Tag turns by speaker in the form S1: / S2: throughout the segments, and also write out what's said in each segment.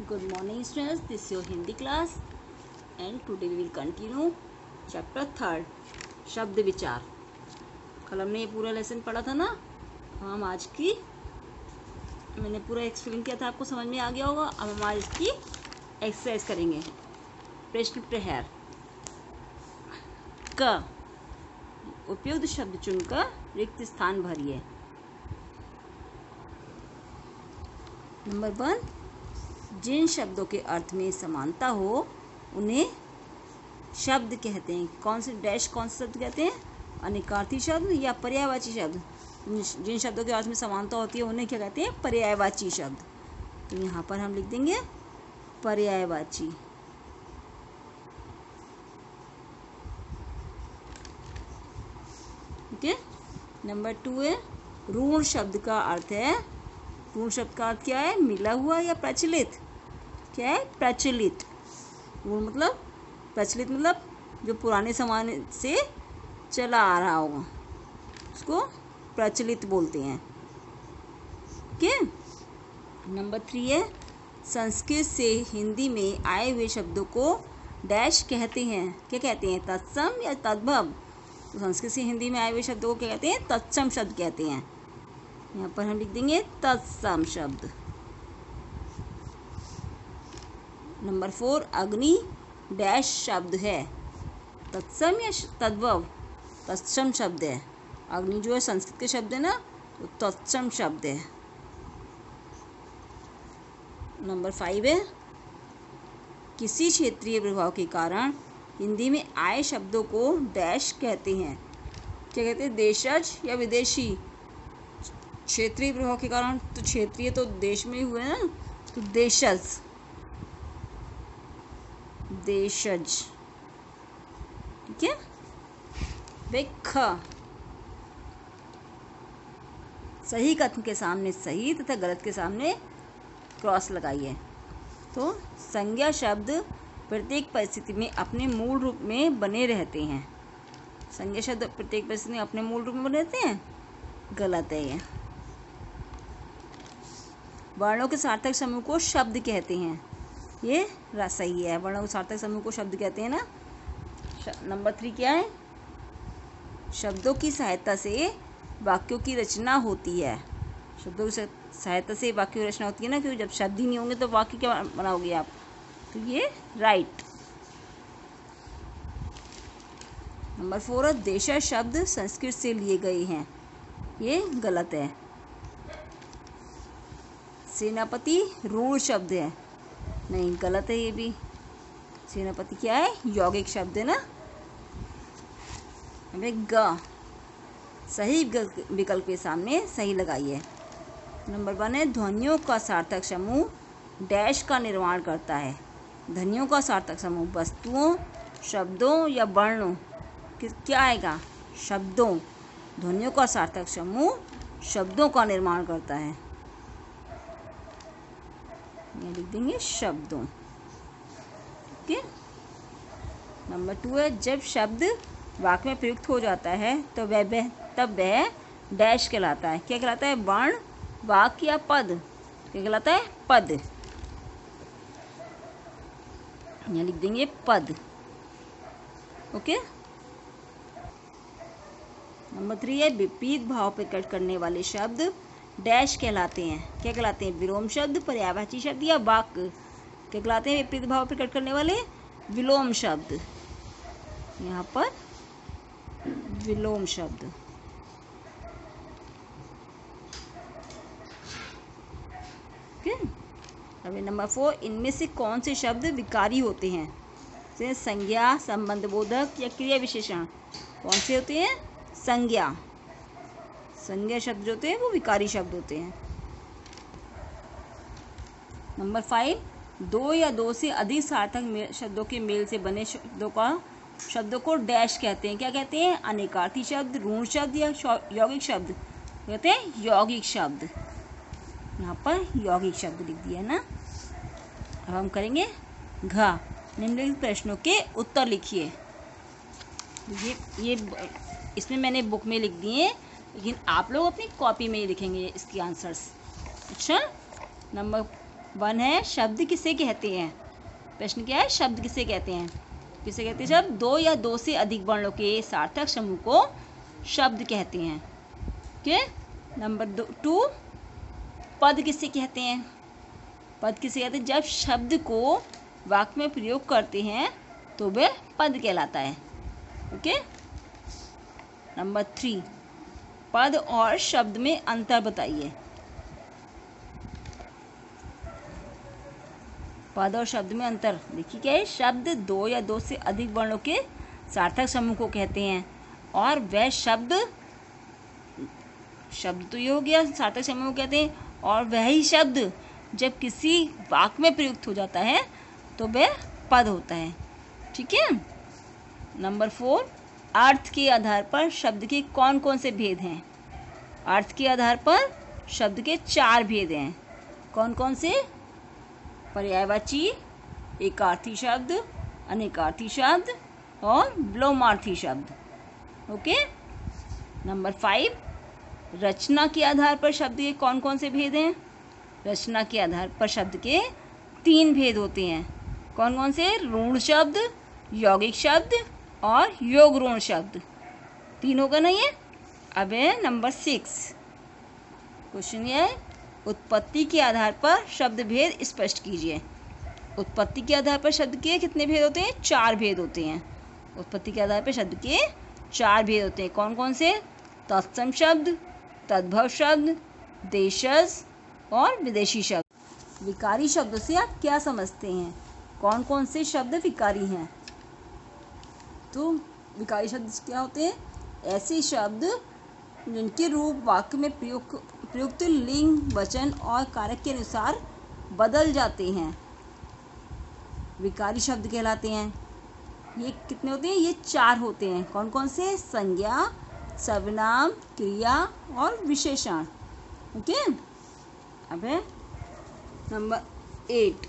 S1: Good morning students, this is your Hindi class and today we will continue chapter 3 शब्द विचार। कल हमने ये पूरा लेसन पढ़ा था ना, हम आज की मैंने पूरा एक्सप्लेन किया था, आपको समझ में आ गया होगा। अब हम आज इसकी एक्सरसाइज करेंगे। प्रश्न प्रहार क उपयुक्त शब्द चुनकर रिक्त स्थान भरिए। नंबर 1, जिन शब्दों के अर्थ में समानता हो उन्हें शब्द कहते हैं। कौन से शब्द कहते हैं? अनेकार्थी शब्द या पर्यायवाची शब्द। जिन शब्दों के अर्थ में समानता होती है उन्हें क्या कहते हैं? पर्यायवाची शब्द। तो यहाँ पर हम लिख देंगे पर्यायवाची। ओके। नंबर 2 है ऋण शब्द का अर्थ है। ऋण शब्द का अर्थ क्या है? मिला हुआ या प्रचलित। क्या है? प्रचलित। ऋण मतलब प्रचलित, मतलब जो पुराने ज़माने से चला आ रहा होगा उसको प्रचलित बोलते हैं। ओके। नंबर 3 है संस्कृत से हिंदी में आए हुए शब्दों को डैश कहते हैं। क्या कहते हैं? तत्सम या तद्भव। तो संस्कृत से हिंदी में आए हुए शब्दों को क्या कहते हैं? तत्सम शब्द कहते हैं। यहाँ पर हम लिख देंगे तत्सम शब्द। नंबर 4 अग्नि डैश शब्द है। तत्सम या तद्भव? तत्सम शब्द है। अग्नि जो है संस्कृत के शब्द है ना, तो तत्सम शब्द है। नंबर 5 है किसी क्षेत्रीय प्रभाव के कारण हिंदी में आए शब्दों को डैश कहते हैं। क्या कहते हैं? देशज या विदेशी। क्षेत्रीय प्रभाव के कारण, तो क्षेत्रीय तो देश में ही हुए ना, तो देशज। देशज। ठीक है। ख सही कथन के सामने सही तथा गलत के सामने क्रॉस लगाइए। तो संज्ञा शब्द प्रत्येक परिस्थिति में अपने मूल रूप में बने रहते हैं। संज्ञा शब्द प्रत्येक परिस्थिति में अपने मूल रूप में बने रहते हैं, गलत है ये। वर्णों के सार्थक समूह को शब्द कहते हैं, ये सही है। वर्णों के सार्थक समूह को शब्द कहते हैं ना। नंबर 3 क्या है? शब्दों की सहायता से वाक्यों की रचना होती है। शब्दों की सहायता से वाक्यों की रचना होती है ना, क्योंकि जब शब्द ही नहीं होंगे तो वाक्य क्या बनाओगे आप? तो ये राइट। नंबर 4 देशज शब्द संस्कृत से लिए गए हैं, ये गलत है। सेनापति ऋण शब्द है, नहीं, गलत है ये भी। सेनापति क्या है? यौगिक शब्द है ना। हमें ग सही विकल्प के सामने सही लगाइए। नंबर 1 है ध्वनियों का सार्थक समूह डैश का निर्माण करता है। ध्वनियों का सार्थक समूह वस्तुओं, शब्दों या वर्णों। क्या आएगा? शब्दों। ध्वनियों का सार्थक समूह शब्दों का निर्माण करता है, ये लिख देंगे शब्दों। ओके। नंबर 2 है जब शब्द वाक्य में प्रयुक्त हो जाता है तो तब वह डैश कहलाता है। क्या कहलाता है? वर्ण, वाक्य या पद। क्या कहलाता है? पद। यहाँ लिख देंगे पद। ओके। नंबर 3 है विपरीत भाव प्रकट करने वाले शब्द डैश कहलाते हैं। क्या कहलाते हैं? विलोम शब्द, पर्यायवाची शब्द या वाक्य। क्या कहलाते हैं विपरीत भाव प्रकट करने वाले? विलोम शब्द। यहाँ पर विलोम शब्द। ओके। अब नंबर 4 इनमें से कौन से शब्द विकारी होते हैं? जैसे संज्ञा, संबंध बोधक या क्रिया विशेषण। कौन से होते हैं? संज्ञा। संज्ञा शब्द जो होते हैं वो विकारी शब्द होते हैं। नंबर 5 2 या 2 से अधिक सार्थक शब्दों के मेल से बने शब्दों को डैश कहते हैं। क्या कहते हैं? अनेकार्थी शब्द, ऋण शब्द या यौगिक शब्द। कहते हैं यौगिक शब्द। यहाँ पर यौगिक शब्द लिख दिया है ना। अब हम करेंगे घ निम्नलिखित प्रश्नों के उत्तर लिखिए। ये इसमें मैंने बुक में लिख दिए, लेकिन आप लोग अपनी कॉपी में ही लिखेंगे इसके आंसर्स। अच्छा। नंबर वन है शब्द किसे कहते हैं। प्रश्न क्या है, शब्द किसे कहते हैं। किसे कहते हैं, जब दो या दो से अधिक वर्णों के सार्थक समूह को शब्द कहते हैं। ओके। नंबर 2, पद किसे कहते हैं। पद किसे कहते हैं, जब शब्द को वाक्य में प्रयोग करते हैं तो वह पद कहलाता है। ओके। नंबर 3, पद और शब्द में अंतर बताइए। पद और शब्द में अंतर देखिए क्या है, शब्द दो या दो से अधिक वर्णों के सार्थक समूह को कहते हैं और वह शब्द तो ये हो गया सार्थक समूह को कहते हैं, और वह ही शब्द जब किसी वाक्य में प्रयुक्त हो जाता है तो वह पद होता है। ठीक है। नंबर 4, अर्थ के आधार पर शब्द के कौन कौन से भेद हैं। अर्थ के आधार पर शब्द के 4 भेद हैं। कौन कौन से, पर्यायवाची, एकार्थी शब्द, अनेकार्थी शब्द और विलोमार्थी शब्द। ओके। नंबर 5, रचना के आधार पर शब्द के कौन कौन से भेद हैं। रचना के आधार पर शब्द के 3 भेद होते हैं। कौन कौन से, ऋण शब्द, यौगिक शब्द और योग ऋण शब्द। 3 होगा ना ये। अब है नंबर 6, क्वेश्चन ये है, उत्पत्ति के आधार पर शब्द भेद स्पष्ट कीजिए। उत्पत्ति के आधार पर शब्द के कितने भेद होते हैं, 4 भेद होते हैं। उत्पत्ति के आधार पर शब्द के 4 भेद होते हैं। कौन कौन से, तत्सम शब्द, तद्भव शब्द, देशज और विदेशी शब्द। विकारी शब्दों से आप क्या समझते हैं, कौन कौन से शब्द विकारी हैं। तो विकारी शब्द क्या होते हैं, ऐसे शब्द जिनके रूप वाक्य में प्रयुक्त लिंग, वचन और कारक के अनुसार बदल जाते हैं, विकारी शब्द कहलाते हैं। ये कितने होते हैं, ये 4 होते हैं। कौन कौन से, संज्ञा, सर्वनाम, क्रिया और विशेषण। ओके। अब है नंबर 8,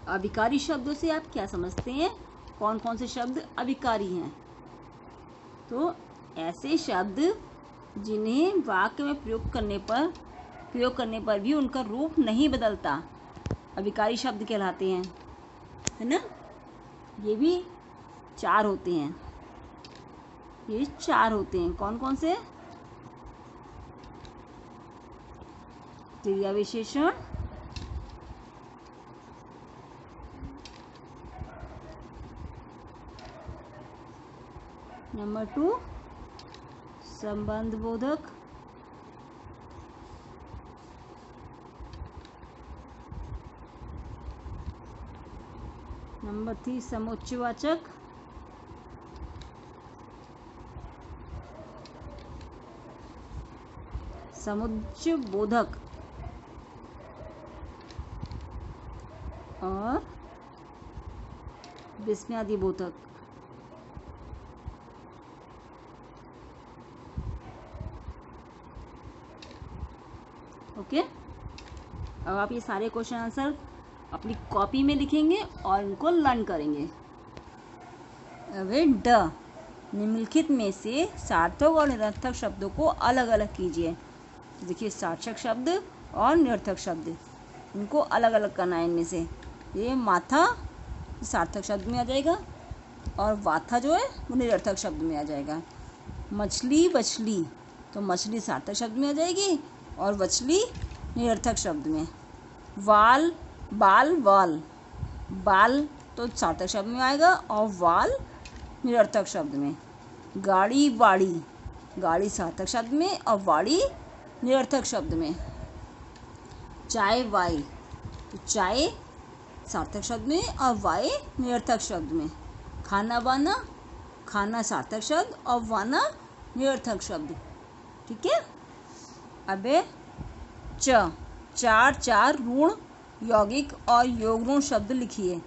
S1: अविकारी शब्दों से आप क्या समझते हैं, कौन कौन से शब्द अविकारी हैं। तो ऐसे शब्द जिन्हें वाक्य में प्रयोग करने पर भी उनका रूप नहीं बदलता, अविकारी शब्द कहलाते हैं, है ना। ये भी 4 होते हैं। ये 4 होते हैं। कौन कौन से, क्रिया विशेषण, नंबर 2 संबंध बोधक, नंबर 3 समुच्चयवाचक, समुच्चय बोधक और विस्मयादि बोधक। ओके। अब आप ये सारे क्वेश्चन आंसर अपनी कॉपी में लिखेंगे और इनको लर्न करेंगे। अब ड, निम्नलिखित में से सार्थक और निरर्थक शब्दों को अलग अलग कीजिए। देखिए, सार्थक शब्द और निरर्थक शब्द, इनको अलग अलग करना है। इनमें से ये माथा सार्थक शब्द में आ जाएगा और वाथा जो है वो निरर्थक शब्द में आ जाएगा। मछली, बछली, तो मछली सार्थक शब्द में आ जाएगी और बछली निरर्थक शब्द में। वाल, बाल, वाल, बाल तो सार्थक शब्द में आएगा और वाल निरर्थक शब्द में। गाड़ी, बाड़ी, गाड़ी सार्थक शब्द में और वाड़ी निरर्थक शब्द में। चाय, वाई, तो चाय सार्थक शब्द में और वाई निरर्थक शब्द में। खाना बाना, खाना सार्थक शब्द और वाना निरर्थक शब्द। ठीक है। अब च, चार ऋण, यौगिक और योग ऋण शब्द लिखिए।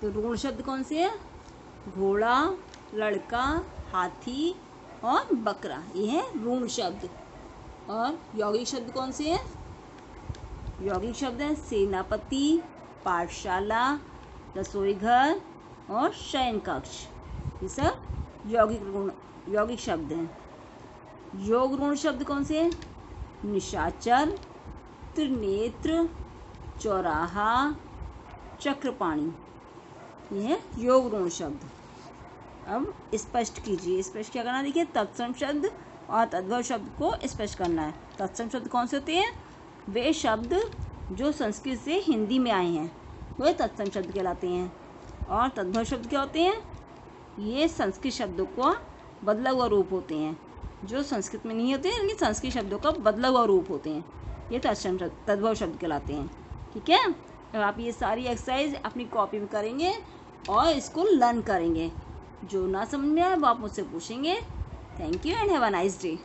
S1: तो ऋण शब्द कौन से है, घोड़ा, लड़का, हाथी और बकरा, ये है ऋण शब्द। और यौगिक शब्द कौन से हैं, यौगिक शब्द है सेनापति, पाठशाला, रसोई घर और शयन कक्ष, ये सब यौगिक शब्द हैं। योग ऋण शब्द कौन से हैं? निशाचर, त्रिनेत्र, चौराहा, चक्रपाणी, ये है योग ऋण शब्द। अब स्पष्ट कीजिए। स्पष्ट क्या करना, देखिए तत्सम शब्द और तद्भव शब्द को स्पष्ट करना है। तत्सम शब्द कौन से होते हैं? वे शब्द जो संस्कृत से हिंदी में आए हैं वे तत्सम शब्द कहलाते हैं। और तद्भव शब्द क्या होते हैं? ये संस्कृत शब्दों को बदला हुआ रूप होते हैं, जो संस्कृत में नहीं होते हैं, लेकिन संस्कृत शब्दों का बदला हुआ रूप होते हैं। ये तद्भव शब्द कहलाते हैं। ठीक है, अब आप ये सारी एक्सरसाइज अपनी कॉपी में करेंगे और इसको लर्न करेंगे। जो ना समझ में आए वो आप मुझसे पूछेंगे। Thank you and have a nice day.